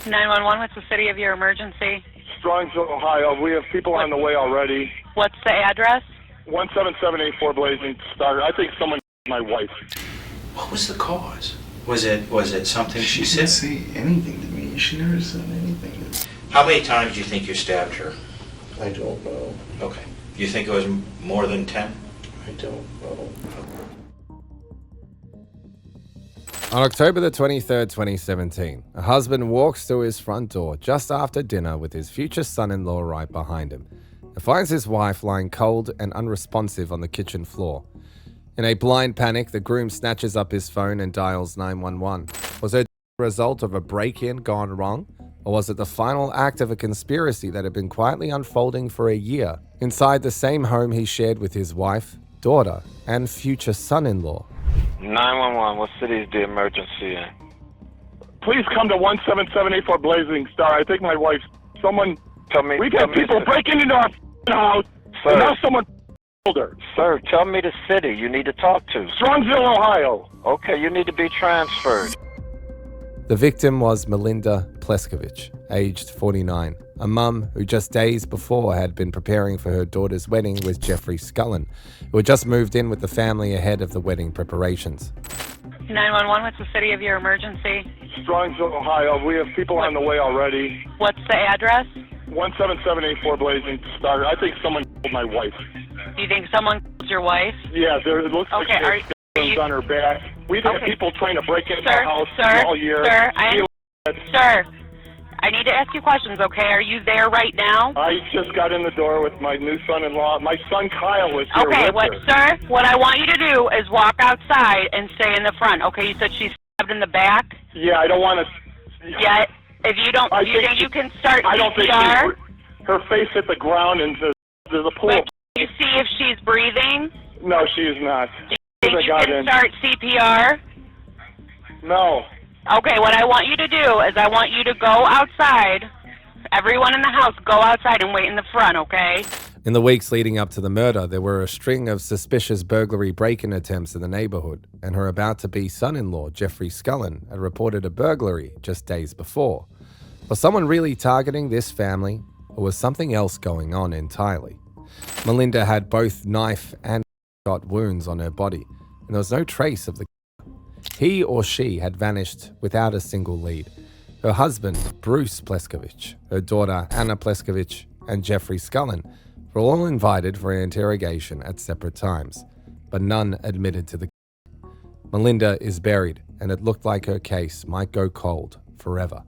911, what's the city of your emergency? Strongsville, Ohio. We have people on the way already. What's the address? 17784 Blazing Star. I think someone my wife. What was the cause? Was it something she said? She didn't say anything to me. She never said anything. How many times do you think you stabbed her? I don't know. Okay. Do you think it was more than 10? I don't know. On October the 23rd, 2017, a husband walks to his front door just after dinner with his future son-in-law right behind him and finds his wife lying cold and unresponsive on the kitchen floor. In a blind panic, the groom snatches up his phone and dials 911. Was it a result of a break-in gone wrong? Or was it the final act of a conspiracy that had been quietly unfolding for a year inside the same home he shared with his wife, daughter, and future son-in-law? 911, what city is the emergency in? Please come to 17784 Blazing Star. I think my wife. Someone. We've had people breaking into our house. Sir. And now someone killed her. Sir, tell me the city you need to talk to. Strongsville, Ohio. Okay, you need to be transferred. The victim was Melinda Pleskovic, aged 49, a mum who just days before had been preparing for her daughter's wedding with Jeffrey Scullin, who had just moved in with the family ahead of the wedding preparations. 911, what's the city of your emergency? Strongsville, Ohio. We have people on the way already. What's the address? 17784 Blazing Star. I think someone killed my wife. Do you think someone killed your wife? Yeah, it looks like Okay, there's on her back. We've had people trying to break into our house all year. Sir, I need to ask you questions, okay? Are you there right now? I just got in the door with my new son-in-law. My son Kyle was here with her. Sir, what I want you to do is walk outside and stay in the front, okay? You said she's stabbed in the back? Yeah, I don't want to... Yeah, if you don't, do you think you can start CPR? I don't think her face hit the ground and there's a pool. Wait, can you see if she's breathing? No, she is not. Do you think you can start CPR? No. Okay, what I want you to do is I want you to go outside. Everyone in the house, go outside and wait in the front, okay? In the weeks leading up to the murder, there were a string of suspicious burglary break-in attempts in the neighborhood, and her about-to-be son-in-law, Jeffrey Scullin, had reported a burglary just days before. Was someone really targeting this family, or was something else going on entirely? Melinda had both knife and got wounds on her body, and there was no trace of the he or she had vanished without a single lead. Her husband, Bruce Pleskovic, her daughter, Anna Pleskovic, and Jeffrey Scullin were all invited for an interrogation at separate times, but none admitted to the Melinda is buried, and it looked like her case might go cold forever.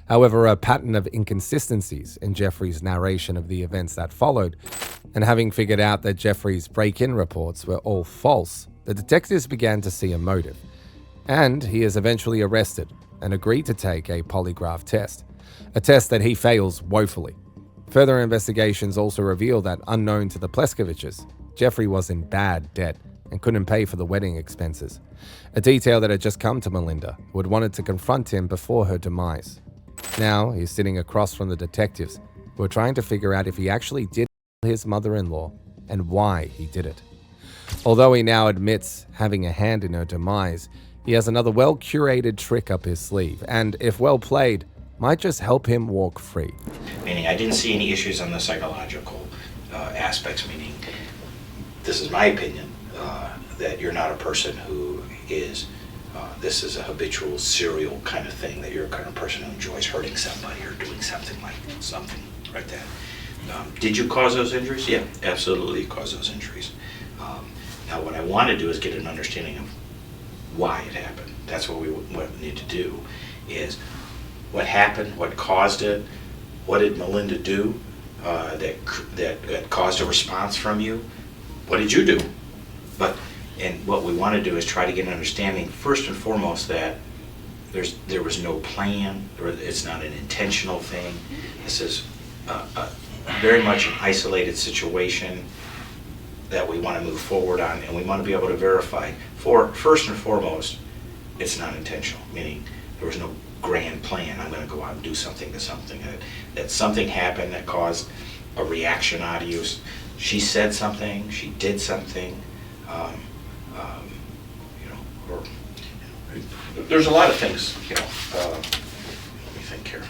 However, a pattern of inconsistencies in Jeffrey's narration of the events that followed, and having figured out that Jeffrey's break-in reports were all false, the detectives began to see a motive. And he is eventually arrested and agreed to take a polygraph test, a test that he fails woefully. Further investigations also reveal that, unknown to the Pleskovics, Jeffrey was in bad debt and couldn't pay for the wedding expenses, a detail that had just come to Melinda, who had wanted to confront him before her demise. Now he's sitting across from the detectives, who are trying to figure out if he actually did kill his mother-in-law and why he did it. Although he now admits having a hand in her demise, he has another well-curated trick up his sleeve, and if well played, might just help him walk free. Meaning I didn't see any issues on the psychological aspects, meaning, this is my opinion, that you're not a person who is, this is a habitual serial kind of thing, that you're a kind of person who enjoys hurting somebody or doing something like that. Did you cause those injuries? Yeah, absolutely cause those injuries. Now what I want to do is get an understanding of why it happened. That's what we need to do, is what happened, what caused it, what did Melinda do that caused a response from you, what did you do? And what we want to do is try to get an understanding, first and foremost, that there was no plan, or it's not an intentional thing. This is very much an isolated situation that we want to move forward on, and we want to be able to verify. First and foremost, it's not intentional, meaning there was no grand plan. I'm going to go out and do something to something. That something happened that caused a reaction out of you. She said something, she did something, or there's a lot of things, let me think. here.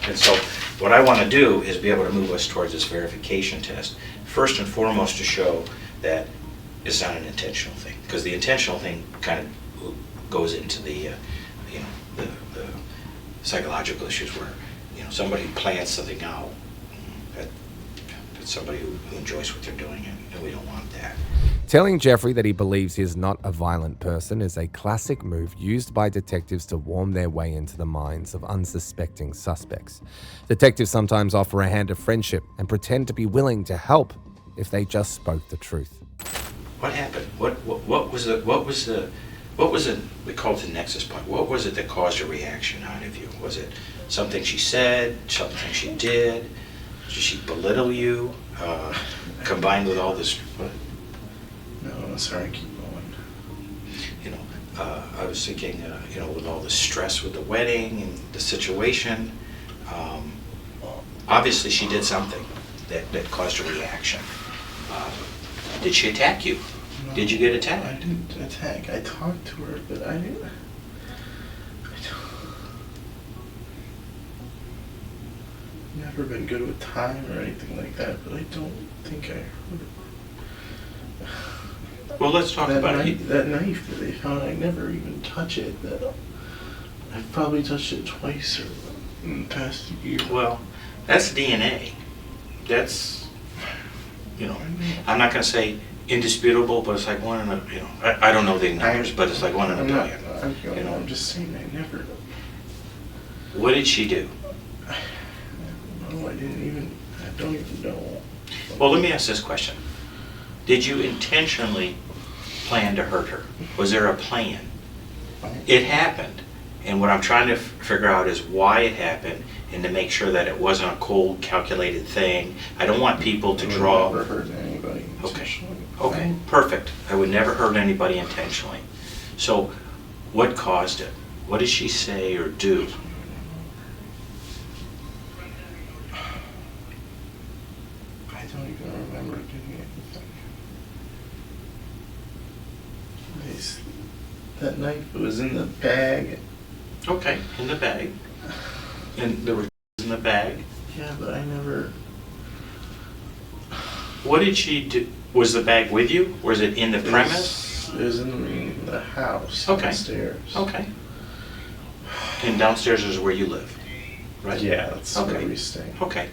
And so what I want to do is be able to move us towards this verification test, first and foremost to show that it's not an intentional thing, because the intentional thing kind of goes into the the psychological issues where somebody plans something out. That's somebody who enjoys what they're doing, and we don't want that. Telling Jeffrey that he believes he is not a violent person is a classic move used by detectives to worm their way into the minds of unsuspecting suspects. Detectives sometimes offer a hand of friendship and pretend to be willing to help if they just spoke the truth. What happened? What was it? We call it the nexus point. What was it that caused a reaction out of you? Was it something she said, something she did? Did she belittle you? Combined with all this. What? No, sorry, keep going. I was thinking, with all the stress with the wedding and the situation, obviously she did something that caused a reaction. Did she attack you? No, did you get attacked? I didn't attack. I talked to her, but I didn't. Never been good with time or anything like that, but I don't think I heard it. Well, let's talk about it. That knife that they found, I never even touch it. I've probably touched it twice or in the past year. Well, that's DNA. That's, I'm not going to say indisputable, but it's like one in a, I don't know the numbers, but it's like one in a billion. I'm just saying I never. What did she do? No, I don't even know. Well, let me ask this question. Did you intentionally plan to hurt her? Was there a plan? It happened. And what I'm trying to figure out is why it happened and to make sure that it wasn't a cold, calculated thing. I don't want people to draw. I would never hurt anybody intentionally. Okay, perfect. I would never hurt anybody intentionally. So what caused it? What did she say or do? I don't even remember doing anything. That knife was in the bag. Okay, in the bag. And there were in the bag. Yeah, but I never. What did she do? Was the bag with you? Was it in the premise? It was in the house. Okay. Downstairs. Okay. And downstairs is where you live, right? Yeah, that's Okay. where we stay. Okay.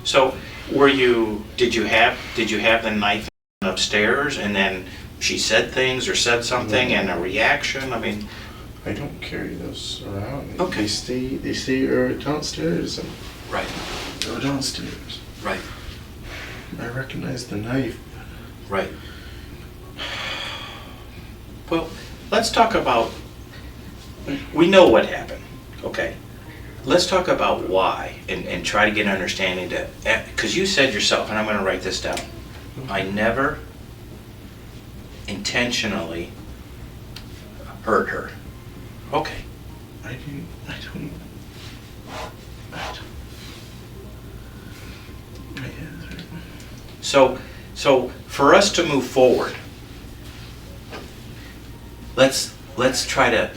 So, did you have the knife upstairs and then she said things or said something and a reaction? I mean, I don't carry those around. Okay. They stay downstairs and right, go downstairs. right, I recognize the knife. right. Well, let's talk about, we know what happened, okay? Let's talk about why and try to get an understanding because you said yourself, and I'm going to write this down, I never intentionally hurt her. Okay. I don't. My head's hurting. So for us to move forward, let's try to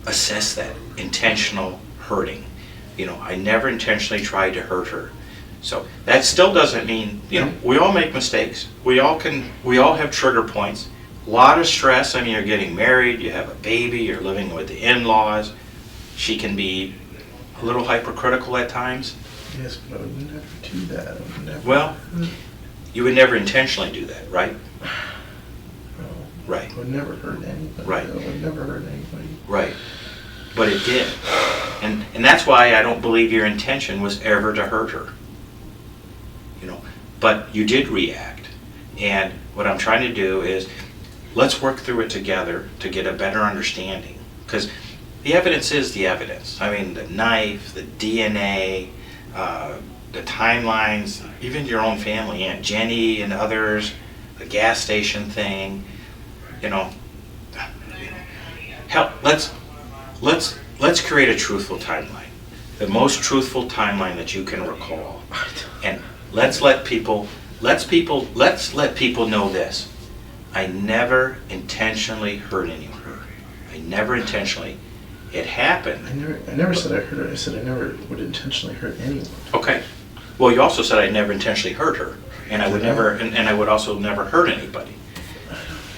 assess that intentional hurting. I never intentionally tried to hurt her. So that still doesn't mean, we all make mistakes. We all have trigger points. A lot of stress. I mean, you're getting married, you have a baby, you're living with the in-laws. She can be a little hypercritical at times. Yes, but I would never do that. I would never. Well, you would never intentionally do that, right? No. Right. I would never hurt anybody. Right. I would never hurt anybody. Right. But it did. And that's why I don't believe your intention was ever to hurt her. But you did react. And what I'm trying to do is, let's work through it together to get a better understanding. Because the evidence is the evidence. I mean, the knife, the DNA, the timelines, even your own family, Aunt Jenny and others, the gas station thing, Hell, let's create a truthful timeline. The most truthful timeline that you can recall. And let's let people know this. I never intentionally hurt anyone. I never intentionally. It happened. I never said I hurt her. I said I never would intentionally hurt anyone. Okay. Well, you also said I never intentionally hurt her, and I would never, and I would also never hurt anybody.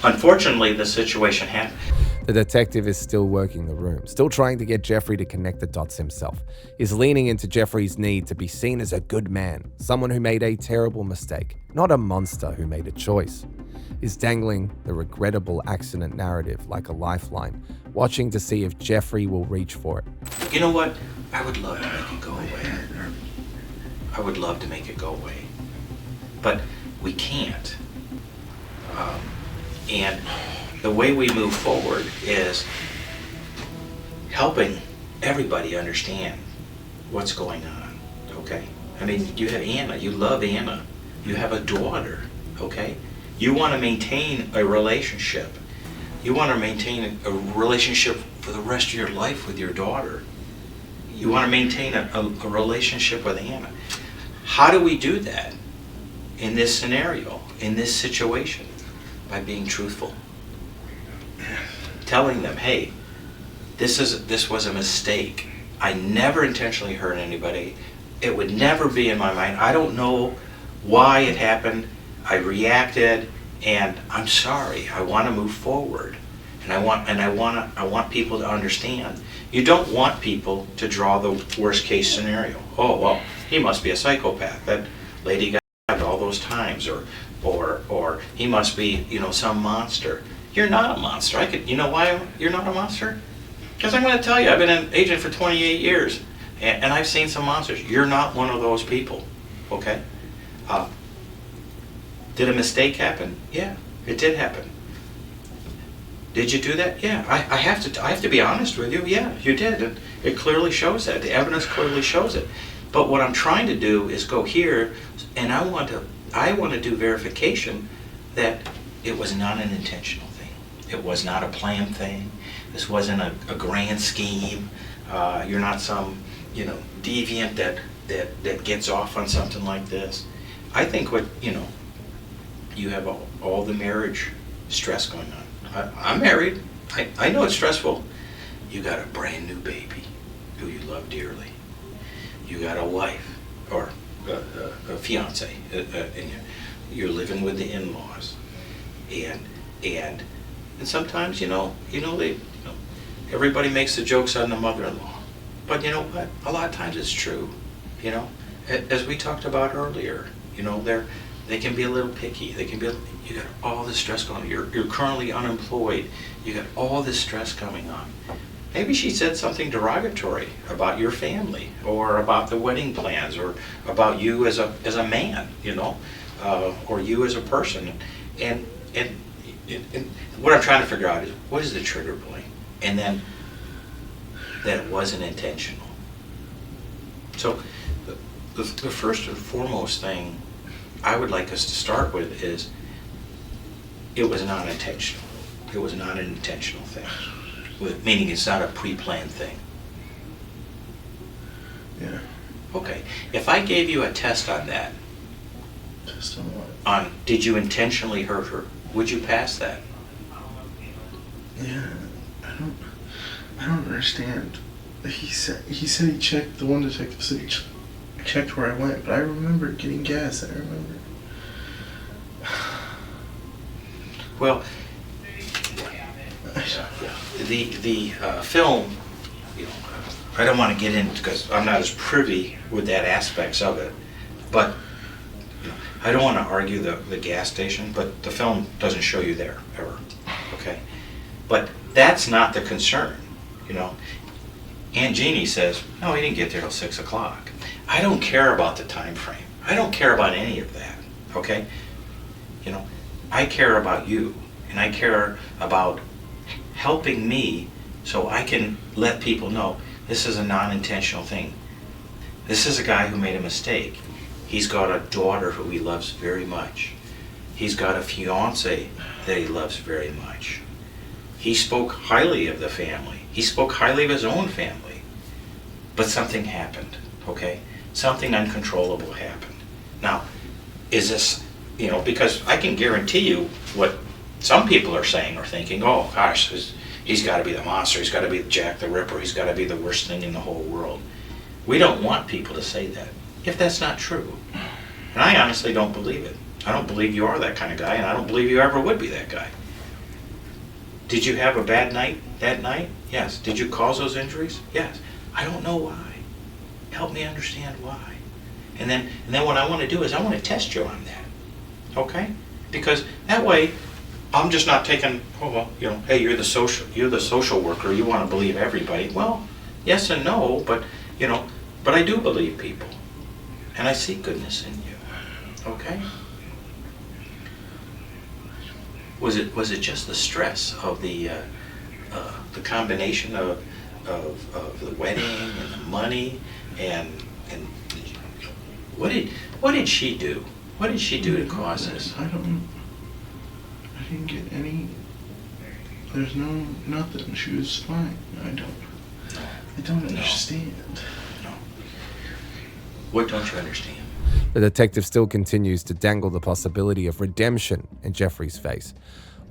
Unfortunately, the situation happened. The detective is still working the room, still trying to get Jeffrey to connect the dots himself. He's leaning into Jeffrey's need to be seen as a good man, someone who made a terrible mistake, not a monster who made a choice. He's dangling the regrettable accident narrative like a lifeline, watching to see if Jeffrey will reach for it. You know what? I would love to make it go away. I would love to make it go away. But we can't. And the way we move forward is helping everybody understand what's going on, okay? I mean, you have Anna, you love Anna, you have a daughter, okay? You want to maintain a relationship. You want to maintain a relationship for the rest of your life with your daughter. You want to maintain a relationship with Anna. How do we do that in this scenario, in this situation? By being truthful. Telling them, hey, this was a mistake. I never intentionally hurt anybody. It would never be in my mind. I don't know why it happened. I reacted, and I'm sorry. I want to move forward, and I want people to understand. You don't want people to draw the worst case scenario. Oh well, he must be a psychopath. That lady got all those times, or he must be, some monster. You're not a monster. You know why you're not a monster? Because I'm going to tell you, I've been an agent for 28 years, and I've seen some monsters. You're not one of those people, okay? Did a mistake happen? Yeah, it did happen. Did you do that? Yeah, I have to be honest with you. Yeah, you did. It clearly shows that. The evidence clearly shows it. But what I'm trying to do is go here, and I want to do verification that it was not an intentional thing. It was not a planned thing. This wasn't a grand scheme. You're not some, deviant that gets off on something like this. I think you have all the marriage stress going on. I'm married. I know it's stressful. You got a brand new baby who you love dearly. You got a wife or a fiance, and you're living with the in-laws, and sometimes everybody makes the jokes on the mother-in-law, but you know what? A lot of times it's true. As we talked about earlier, they can be a little picky. They can be. You got all this stress going on. You're currently unemployed. You got all this stress coming on. Maybe she said something derogatory about your family, or about the wedding plans, or about you as a man, or you as a person. And what I'm trying to figure out is, what is the trigger point? And then that it wasn't intentional. So the first and foremost thing I would like us to start with is, it was not intentional. It was not an intentional thing. Meaning it's not a pre-planned thing. Yeah. Okay. If I gave you a test on that, Test on what? on did you intentionally hurt her, would you pass that? Yeah. I don't understand. He said he checked. The one detective said he checked where I went, but I remember getting gas. I remember. Well, the film, I don't want to get into, because I'm not as privy with that aspects of it, but I don't want to argue the gas station, but the film doesn't show you there ever, okay? But that's not the concern, Aunt Jeannie says, no, he didn't get there till 6 o'clock. I don't care about the time frame. I don't care about any of that, okay? I care about you, and I care about helping me so I can let people know this is a non-intentional thing. This is a guy who made a mistake. He's got a daughter who he loves very much. He's got a fiancé that he loves very much. He spoke highly of the family. He spoke highly of his own family. But something happened, okay? Something uncontrollable happened. Now, is this, because I can guarantee you what some people are saying or thinking, oh gosh, he's got to be the monster, he's got to be Jack the Ripper, he's got to be the worst thing in the whole world. We don't want people to say that, if that's not true. And I honestly don't believe it. I don't believe you are that kind of guy, and I don't believe you ever would be that guy. Did you have a bad night that night? Yes. Did you cause those injuries? Yes. I don't know why. Help me understand why. And then what I want to do is I want to test you on that. Okay? Because that way, I'm just not taking, oh well, you know, hey, you're the social worker, you want to believe everybody. Well, yes and no, but you know, but I do believe people. And I see goodness in you. Okay? Was it just the stress of the combination of the wedding and the money and what did she do? What did she do to cause this? I didn't get any. There's nothing. She was fine. I don't understand. No. What don't you understand? The detective still continues to dangle the possibility of redemption in Jeffrey's face.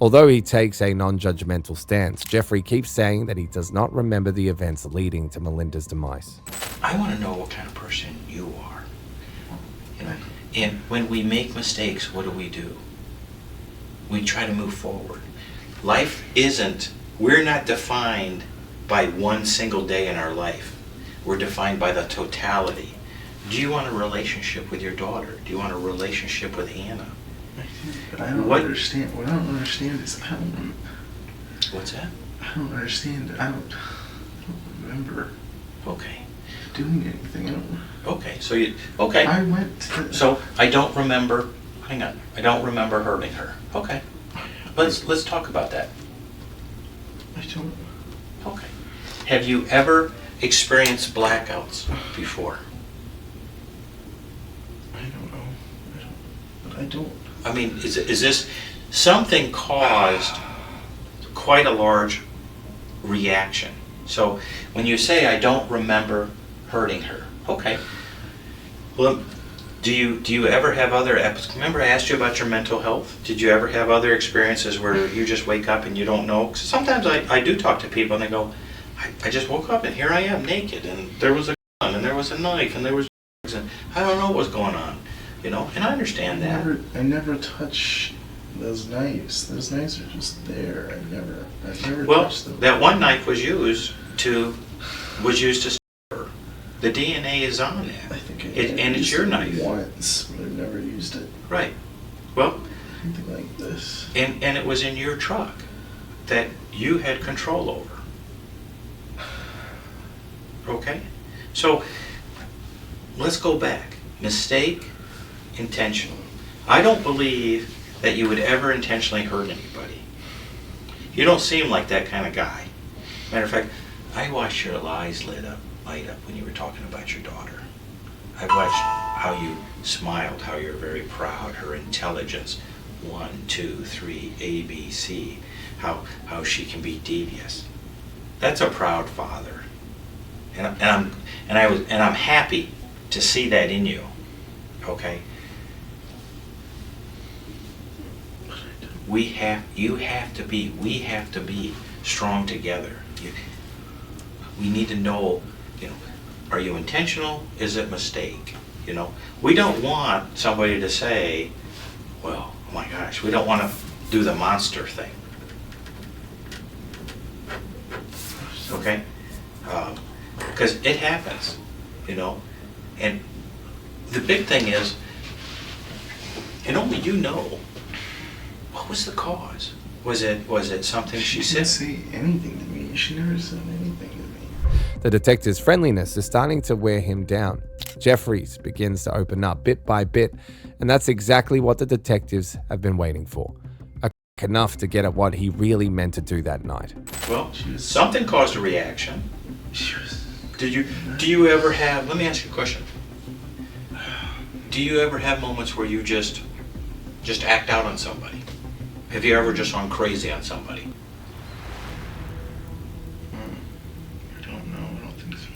Although he takes a non-judgmental stance, Jeffrey keeps saying that he does not remember the events leading to Melinda's demise. I want to know what kind of person you are. You know, and when we make mistakes, what do? We try to move forward. Life we're not defined by one single day in our life. We're defined by the totality. Do you want a relationship with your daughter? Do you want a relationship with Hannah? I do, but I don't understand. What I don't understand is What's that? I don't understand. I don't remember Okay. doing anything. Okay. Okay. I went to... So I don't remember. Hang on. I don't remember hurting her. Okay. Let's talk about that. I don't... Okay. Have you ever experienced blackouts before? I don't know. I don't... I mean, is this something caused quite a large reaction? So when you say I don't remember hurting her, okay. Well, do you ever have other episodes? Remember I asked you about your mental health? Did you ever have other experiences where you just wake up and you don't know? 'Cause sometimes I do talk to people and they go, I just woke up and here I am naked and there was a gun and there was a knife and there was drugs and I don't know what's going on. You know, and I understand that. I never touch those knives. Those knives are just there. I've never touched them. That one knife was used to stab her. The DNA is on that. I think And it's your knife. Once, but I've never used it. Right. Well, Something like this. and it was in your truck that you had control over. Okay? So let's go back. Mistake, intentional. I don't believe that you would ever intentionally hurt anybody. You don't seem like that kind of guy. Matter of fact, I watched your eyes light up when you were talking about your daughter. I watched how you smiled, how you're very proud, her intelligence, 1, 2, 3, A, B, C, how she can be devious. That's a proud father, and I'm happy to see that in you. Okay. We have to be strong together. We need to know, you know, are you intentional? Is it mistake? You know, we don't want somebody to say, well, oh my gosh, we don't want to do the monster thing. Okay? Because it happens, you know, and the big thing is, and only you know, what was the cause? Was it something she said? She didn't say anything to me. She never said anything to me. The detective's friendliness is starting to wear him down. Jeffries begins to open up bit by bit, and that's exactly what the detectives have been waiting for. Enough to get at what he really meant to do that night. Well, something caused a reaction. Do you ever have, let me ask you a question. Do you ever have moments where you just act out on somebody? Have you ever just gone crazy on somebody? I don't know. I don't think so.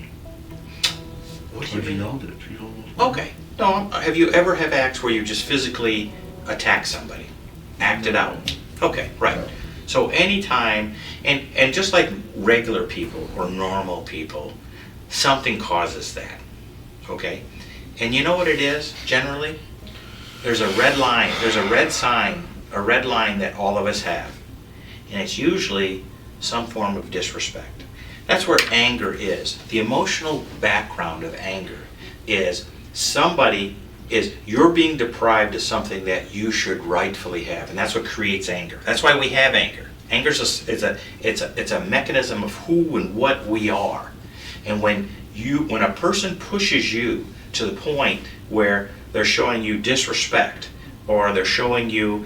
What do you mean? Yelled at people. Okay. No, have you ever have acts where you just physically attack somebody? Acted out? Okay, right. So anytime, and just like regular people or normal people, something causes that, okay? And you know what it is, generally? There's a red line, there's a red sign, a red line that all of us have. And it's usually some form of disrespect. That's where anger is. The emotional background of anger is you're being deprived of something that you should rightfully have, and that's what creates anger. That's why we have anger. Anger is a mechanism of who and what we are. And when a person pushes you to the point where they're showing you disrespect, or they're showing you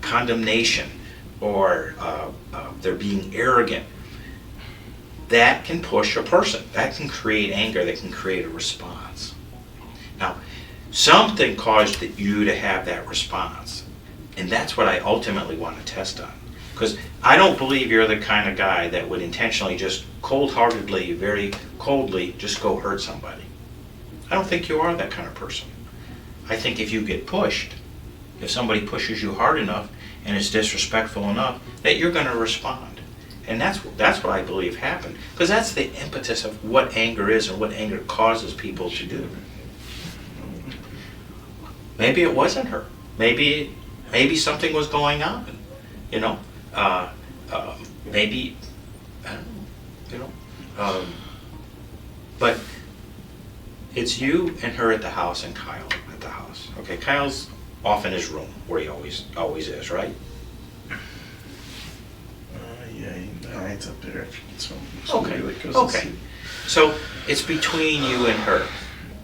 condemnation, or they're being arrogant, that can push a person. That can create anger. That can create a response. Now, something caused you to have that response, and that's what I ultimately want to test on. Because I don't believe you're the kind of guy that would intentionally just cold-heartedly, very coldly, just go hurt somebody. I don't think you are that kind of person. I think if you get pushed, if somebody pushes you hard enough and is disrespectful enough, that you're going to respond. And that's what I believe happened. Because that's the impetus of what anger is and what anger causes people to do. Maybe it wasn't her. Maybe something was going on. You know, maybe I don't know. You know, but it's you and her at the house, and Kyle at the house. Okay, Kyle's off in his room where he always is, right? Yeah, he hides up there after he gets home. Okay. He goes to Okay. sleep. So it's between you and her.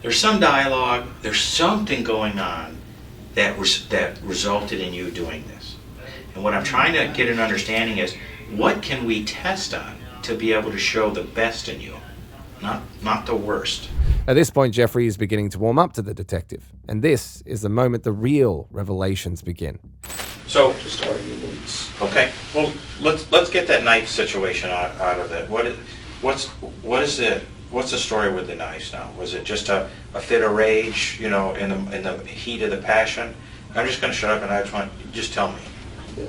There's some dialogue. There's something going on that resulted in you doing this. And what I'm trying to get an understanding is, what can we test on to be able to show the best in you, not the worst? At this point, Jeffrey is beginning to warm up to the detective, and this is the moment the real revelations begin. So, Just arguments. okay, well, let's get that knife situation out of it. What's the story with the knives now? Was it just a fit of rage, you know, in the heat of the passion? I'm just going to shut up, and I just tell me. Yeah.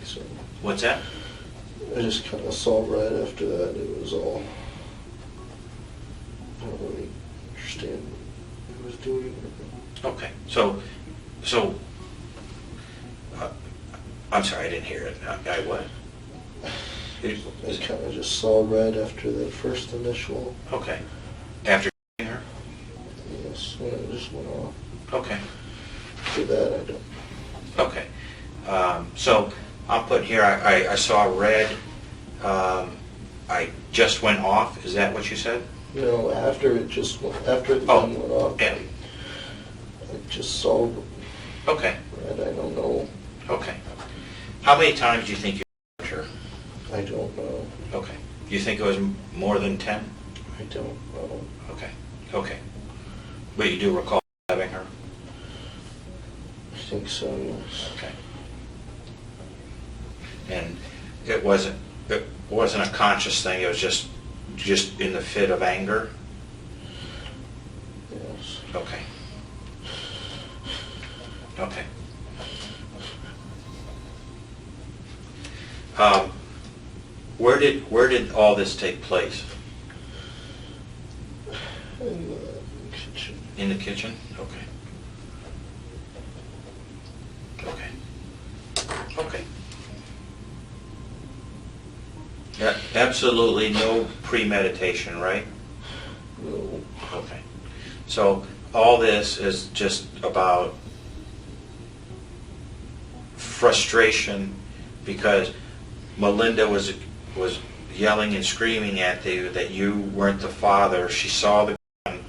So What's that? I just kind of saw right after that it was all. I don't really understand what he was doing. Okay, so I'm sorry, I didn't hear it. I what? I kind of just saw right after that first initial. Okay. After her? Yes, when it just went off. Okay. After that, I don't. Okay. So I'll put here, I saw red. I just went off. Is that what you said? No, after it just went, after the Oh, gun went off, yeah. I just saw Okay. red. I don't know. Okay. How many times do you think you hurt her? I don't know. Okay. Do you think it was more than 10? I don't know. Okay. Okay. But you do recall having her? I think so, yes. Okay. And it wasn't a conscious thing, it was just in the fit of anger? Yes. Okay. Okay. Where did all this take place? In the kitchen. In the kitchen? Okay. Okay. Okay. Yeah, absolutely no premeditation, right? No. Okay. So all this is just about frustration because Melinda was yelling and screaming at you that you weren't the father. She saw the gun.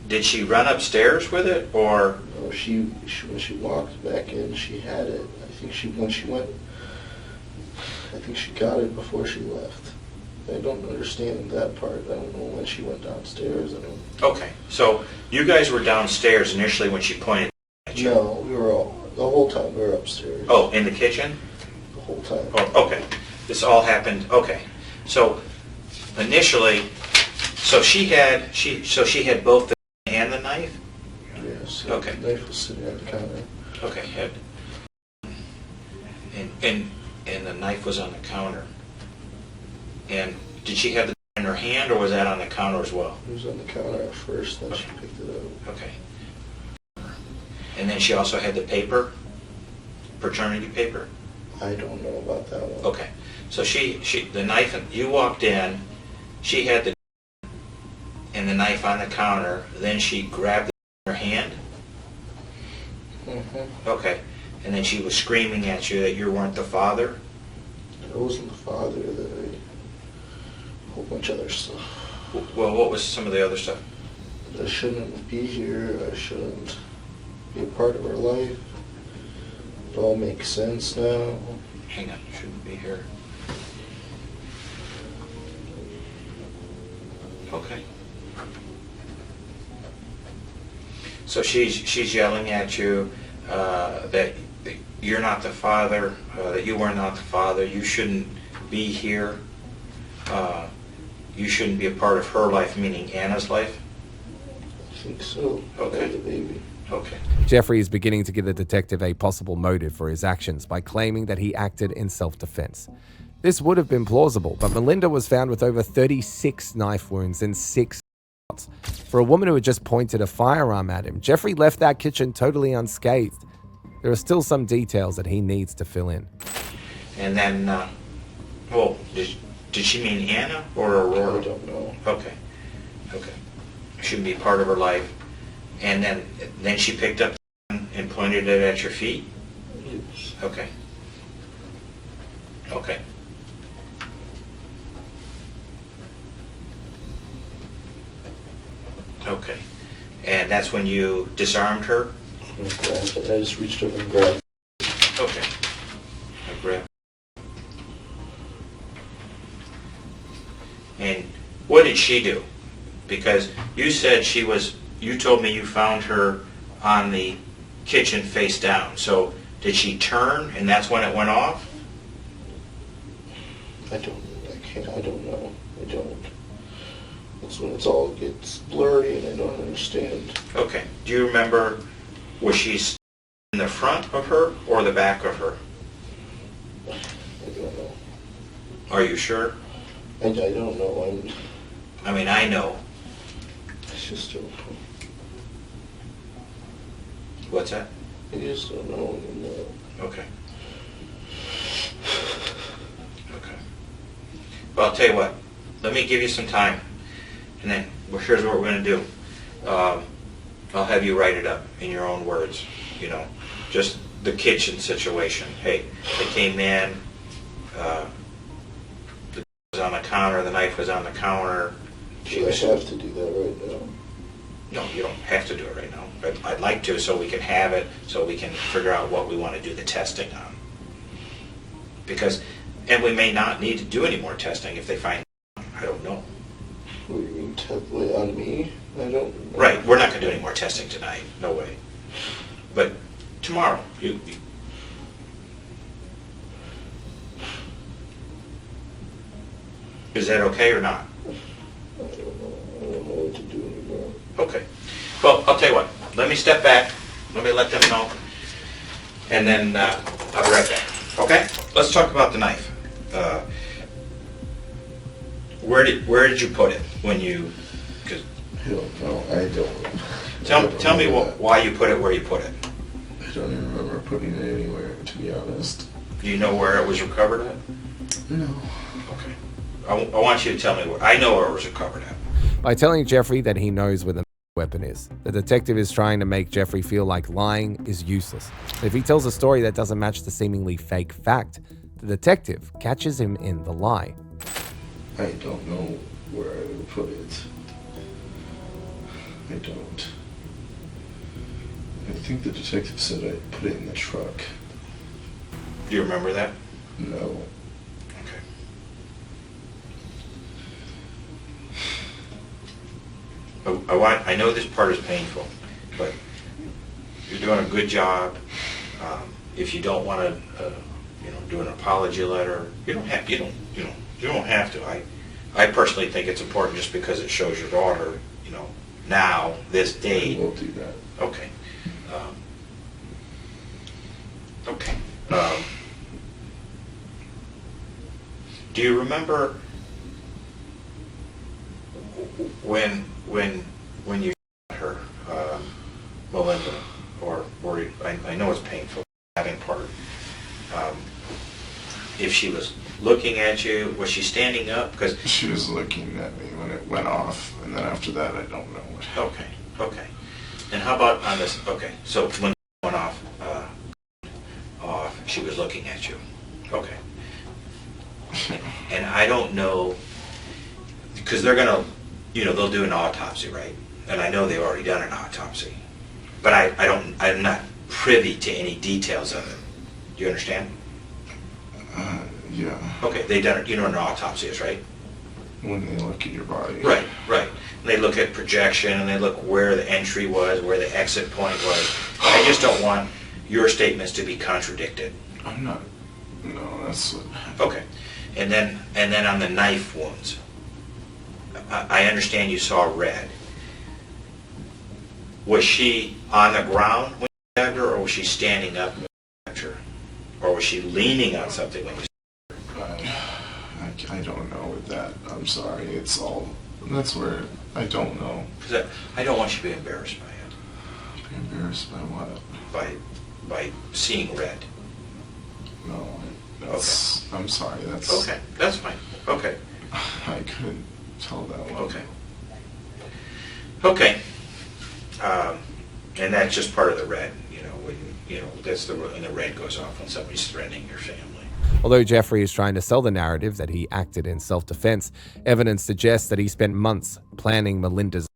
Did she run upstairs with it, or? No, she when she walked back in, she had it. I think she got it before she left. I don't understand that part. I don't know when she went downstairs. Okay, so you guys were downstairs initially when she pointed at you? No, the whole time we were upstairs. Oh, in the kitchen? The whole time. Oh, okay. This all happened, okay. So initially, she had both the gun and the knife? Yes. Okay. The knife was sitting on the counter. Okay, and And the knife was on the counter. And did she have the in her hand, or was that on the counter as well? It was on the counter at first, then she picked it up. Okay. And then she also had the paper, paternity paper? I don't know about that one. Okay. So the knife, you walked in, she had the and the knife on the counter, then she grabbed it in her hand? Mm-hmm. Okay. And then she was screaming at you that you weren't the father? It wasn't the father, a whole bunch of other stuff. Well, what was some of the other stuff? I shouldn't be here, I shouldn't be a part of her life. It all makes sense now. Hang on, shouldn't be here. Okay. So she's yelling at you that you're not the father, that you were not the father, you shouldn't be here, you shouldn't be a part of her life, meaning Anna's life? I think so. Okay. The baby. Okay. Jeffrey is beginning to give the detective a possible motive for his actions by claiming that he acted in self-defense. This would have been plausible, but Melinda was found with over 36 knife wounds and 6 shots. For a woman who had just pointed a firearm at him, Jeffrey left that kitchen totally unscathed. There are still some details that he needs to fill in. And then, well, did she mean Anna or Aurora? I don't know. Okay. Okay. Shouldn't be part of her life. And then she picked up and pointed it at your feet? Yes. Okay. Okay. Okay. And that's when you disarmed her? I just reached over and grabbed. Okay. I grabbed. And what did she do? Because you said you told me you found her on the kitchen face down. So did she turn and that's when it went off? I don't know. I don't. That's when it all gets blurry and I don't understand. Okay. Do you remember, was she in the front of her or the back of her? I don't know. Are you sure? I don't know. I know. I just don't know. What's that? I just don't know anymore. Okay. Okay. Well, I'll tell you what. Let me give you some time. And then, well, here's what we're going to do. I'll have you write it up in your own words. You know, just the kitchen situation. Hey, they came in. The was on the counter. The knife was on the counter. Do I have to do that right now? No, you don't have to do it right now. But I'd like to, so we can have it, so we can figure out what we want to do the testing on. Because, and we may not need to do any more testing if they find. I don't know. What do you mean, technically on me? I don't know. Right, we're not going to do any more testing tonight. No way. But tomorrow, you is that okay or not? I don't know. I don't know what to do anymore. Okay. Well, I'll tell you what. Let me step back. Let me let them know. And then I'll be right back. Okay? Let's talk about the knife. Where did you put it when you? Cause I don't know. I don't. tell me why you put it where you put it. I don't even remember putting it anywhere, to be honest. Do you know where it was recovered at? No. Okay. I want you to tell me where. I know where it was recovered at. By telling Jeffrey that he knows where the weapon is, the detective is trying to make Jeffrey feel like lying is useless. If he tells a story that doesn't match the seemingly fake fact, the detective catches him in the lie. I don't know where I would put it. I don't. I think the detective said I put it in the truck. Do you remember that? No. Okay. I know this part is painful, but you're doing a good job. If you don't want to, do an apology letter, you don't have. You don't have to. I personally think it's important just because it shows your daughter, now this date. We'll do that. Okay. Okay. Do you remember when you her, Melinda, or I know it's painful having part. If she was looking at you, was she standing up? Because she was looking at me when it went off, and then after that, I don't know what happened. Okay. And how about on this? Okay, so when it went off, she was looking at you. Okay. And I don't know, because they're gonna, they'll do an autopsy, right? And I know they've already done an autopsy, but I'm not privy to any details of it. Do you understand? Yeah. Okay, they done it. You know what an autopsy is, right? When they look at your body. Right. And they look at projection, and they look where the entry was, where the exit point was. I just don't want your statements to be contradicted. I'm not. No, that's what happened. Okay. And then on the knife wounds, I understand you saw red. Was she on the ground when you stabbed her, or was she standing up when you stabbed her? Or was she leaning on something when you stabbed her? I don't know with that. I'm sorry. That's where I don't know. Because I don't want you to be embarrassed by it. Be embarrassed by what? By seeing red. No. That's, okay. I'm sorry. That's okay. That's fine. Okay. I couldn't tell that one. Okay. And that's just part of the red. That's the red goes off when somebody's threatening your family. Although Jeffrey is trying to sell the narrative that he acted in self-defense, evidence suggests that he spent months planning Melinda's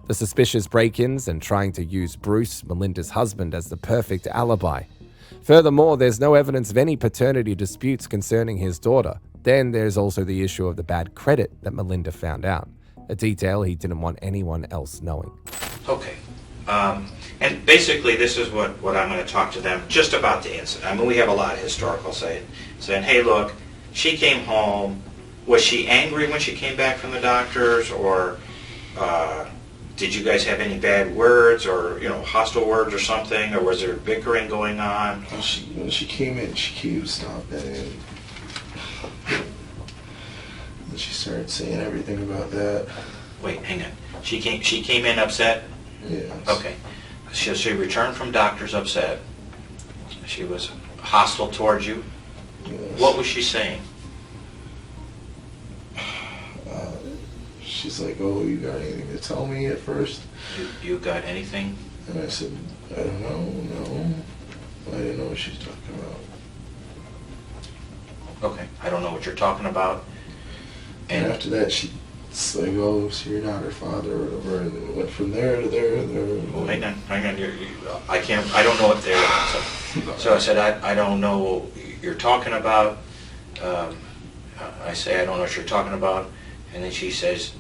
the suspicious break-ins and trying to use Bruce, Melinda's husband, as the perfect alibi. Furthermore, there's no evidence of any paternity disputes concerning his daughter. Then there's also the issue of the bad credit that Melinda found out, a detail he didn't want anyone else knowing. Okay. And basically this is what I'm going to talk to them just about the incident. I mean, we have a lot of historical saying, hey, look, she came home. Was she angry when she came back from the doctors, or did you guys have any bad words or, hostile words or something, or was there bickering going on? When she came in, she kept stopping. And she started saying everything about that. Wait, hang on. She came in upset? Yes. Okay. She returned from doctors upset. She was hostile towards you. Yes. What was she saying? She's like, oh, you got anything to tell me at first? You got anything? And I said, I don't know, no. I didn't know what she's talking about. Okay, I don't know what you're talking about. And after that, she's like, oh, so you're not her father or whatever, and then it went from there to there to there. Well, hang on. I don't know what they're so I said, I don't know what you're talking about. I say, I don't know what you're talking about. And then she says,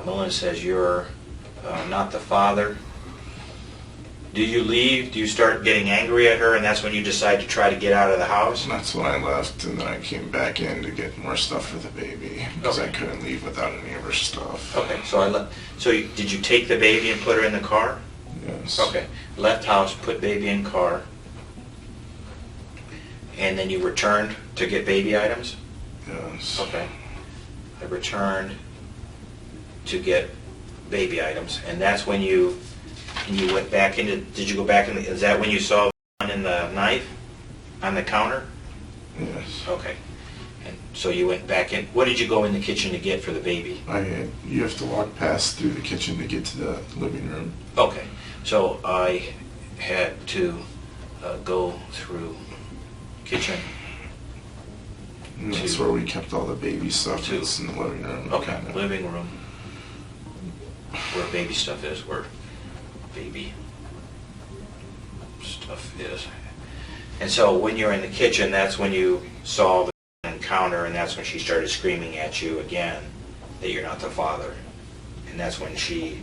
Melinda says, you're not the father. Do you leave? Do you start getting angry at her, and that's when you decide to try to get out of the house? That's when I left, and then I came back in to get more stuff for the baby, because I couldn't leave without any of her stuff. Okay, so did you take the baby and put her in the car? Yes. Okay, left house, put baby in car, and then you returned to get baby items? Yes. Okay. I returned to get baby items, and that's when you went back into, did you go back in, is that when you saw the one in the knife on the counter? Yes. Okay. And so you went back in, what did you go in the kitchen to get for the baby? You have to walk past through the kitchen to get to the living room. Okay. So I had to go through kitchen. And that's where we kept all the baby stuff. It's in the living room. Okay, living room. Where baby stuff is, where baby stuff is. And so when you're in the kitchen, that's when you saw the encounter, and that's when she started screaming at you again that you're not the father. And that's when she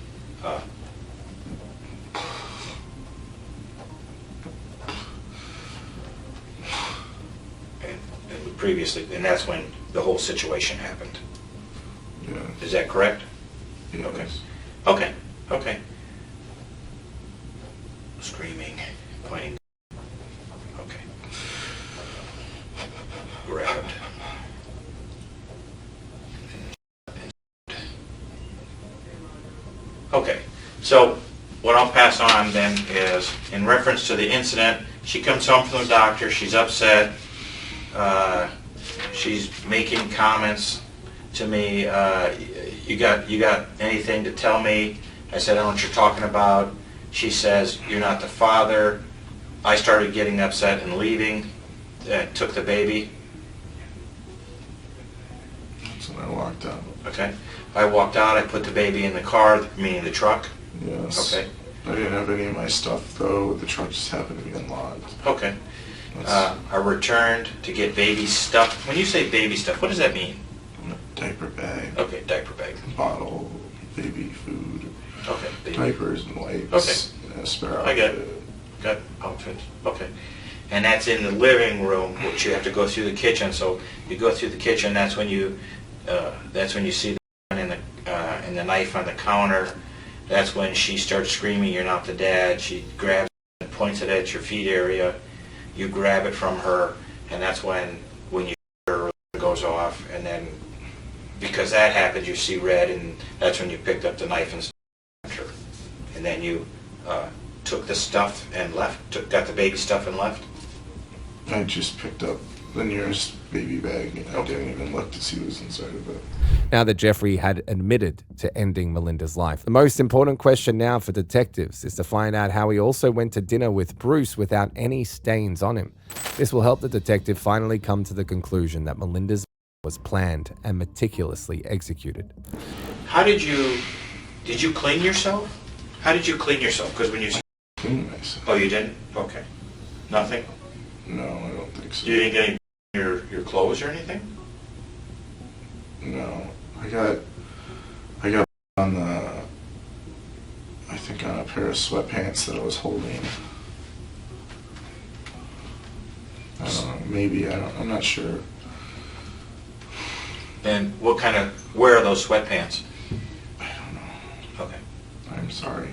previously, and that's when the whole situation happened. Yeah. Is that correct? Yes. Okay. Screaming, pointing. Okay. Grabbed. Okay, so what I'll pass on then is, in reference to the incident, she comes home from the doctor, she's upset, she's making comments to me, you got anything to tell me? I said, I don't know what you're talking about. She says, you're not the father. I started getting upset and leaving, took the baby. That's when I walked out. Okay. I walked out, I put the baby in the car, meaning the truck. Yes. Okay. I didn't have any of my stuff though. The truck just happened to be unlocked. Okay. I returned to get baby stuff. When you say baby stuff, what does that mean? Diaper bag. Okay, diaper bag. Bottle, baby food. Okay. Baby. Diapers and wipes. Okay. Spare I get outfit. it. Got outfits. Okay. And that's in the living room, which you have to go through the kitchen. So you go through the kitchen. That's when you see the gun and the knife on the counter. That's when she starts screaming, "You're not the dad." She grabs it and points it at your feet area. You grab it from her, and that's when you her it goes off. And then because that happened, you see red, and that's when you picked up the knife and stabbed her. And then you took the stuff and left. Got the baby stuff and left. I just picked up the nearest baby bag and I Okay. didn't even look to see what was inside of it. Now that Jeffrey had admitted to ending Melinda's life, the most important question now for detectives is to find out how he also went to dinner with Bruce without any stains on him. This will help the detective finally come to the conclusion that Melinda's was planned and meticulously executed. How did you clean yourself? How did you clean yourself? Because when you Clean myself. oh, you didn't? Okay. Nothing? No, I don't think so. You didn't get any your clothes or anything? No. I got on I think on a pair of sweatpants that I was holding. I don't know, maybe, I'm not sure. And where are those sweatpants? I don't know. Okay. I'm sorry.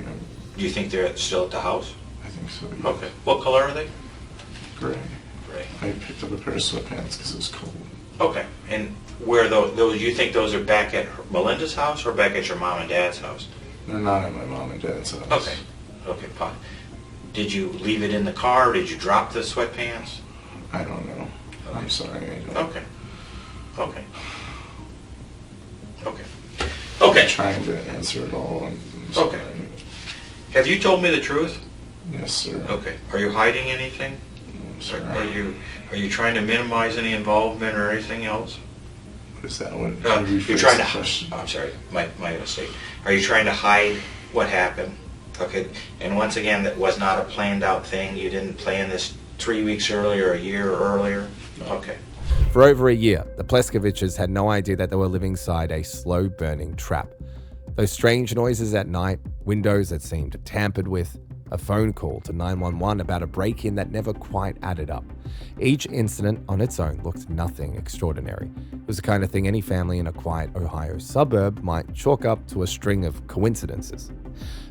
Do you think they're still at the house? I think so. Yeah. Okay. What color are they? Gray. Gray. I picked up a pair of sweatpants because it was cold. Okay. And where those you think those are back at Melinda's house or back at your mom and dad's house? They're not at my mom and dad's house. Okay. Okay, fine. Did you leave it in the car or did you drop the sweatpants? I don't know. Okay. I'm sorry. I don't. Okay. Okay. Okay. I'm Okay. trying to answer it all. I'm sorry. Okay. Have you told me the truth? Yes, sir. Okay. Are you hiding anything? I'm sorry. Are you trying to minimize any involvement or anything else? What is that? What, You're trying to. question. I'm sorry, my mistake. Are you trying to hide what happened? Okay. And once again, that was not a planned out thing. You didn't plan this 3 weeks earlier, a year earlier. Okay. For over a year, the Pleskovics had no idea that they were living inside a slow-burning trap. Those strange noises at night, windows that seemed tampered with, a phone call to 911 about a break-in that never quite added up. Each incident on its own looked nothing extraordinary. It was the kind of thing any family in a quiet Ohio suburb might chalk up to a string of coincidences.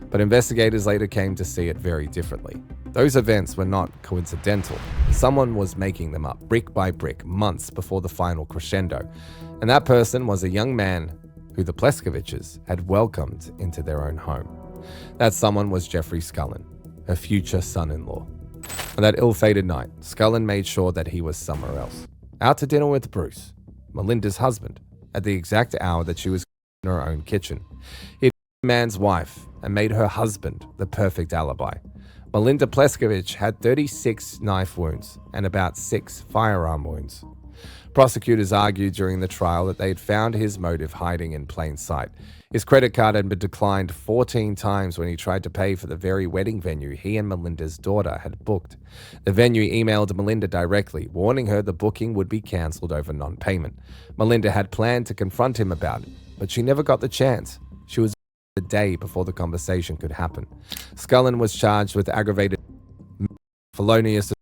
But investigators later came to see it very differently. Those events were not coincidental. Someone was making them up, brick by brick, months before the final crescendo. And that person was a young man who the Pleskovics had welcomed into their own home. That someone was Jeffrey Scullin, her future son-in-law. On that ill-fated night, Scullin made sure that he was somewhere else. Out to dinner with Bruce, Melinda's husband, at the exact hour that she was in her own kitchen. He had been the man's wife and made her husband the perfect alibi. Melinda Pleskovic had 36 knife wounds and about 6 firearm wounds. Prosecutors argued during the trial that they had found his motive hiding in plain sight. His credit card had been declined 14 times when he tried to pay for the very wedding venue he and Melinda's daughter had booked. The venue emailed Melinda directly, warning her the booking would be cancelled over non-payment. Melinda had planned to confront him about it, but she never got the chance. She was the day before the conversation could happen. Scullin was charged with aggravated felonious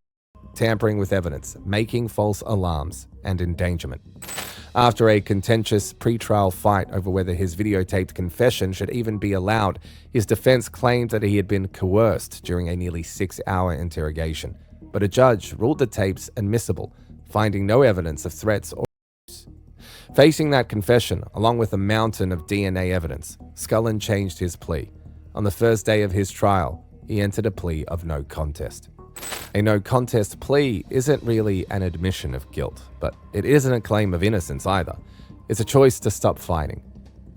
tampering with evidence, making false alarms, and endangerment. After a contentious pre-trial fight over whether his videotaped confession should even be allowed, his defense claimed that he had been coerced during a nearly 6-hour interrogation. But a judge ruled the tapes admissible, finding no evidence of threats or abuse. Facing that confession, along with a mountain of DNA evidence, Scullin changed his plea. On the first day of his trial, he entered a plea of no contest. A no contest plea isn't really an admission of guilt, but it isn't a claim of innocence either. It's a choice to stop fighting.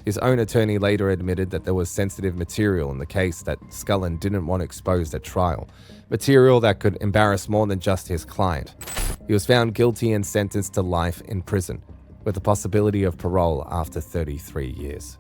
His own attorney later admitted that there was sensitive material in the case that Scullin didn't want exposed at trial, material that could embarrass more than just his client. He was found guilty and sentenced to life in prison, with the possibility of parole after 33 years.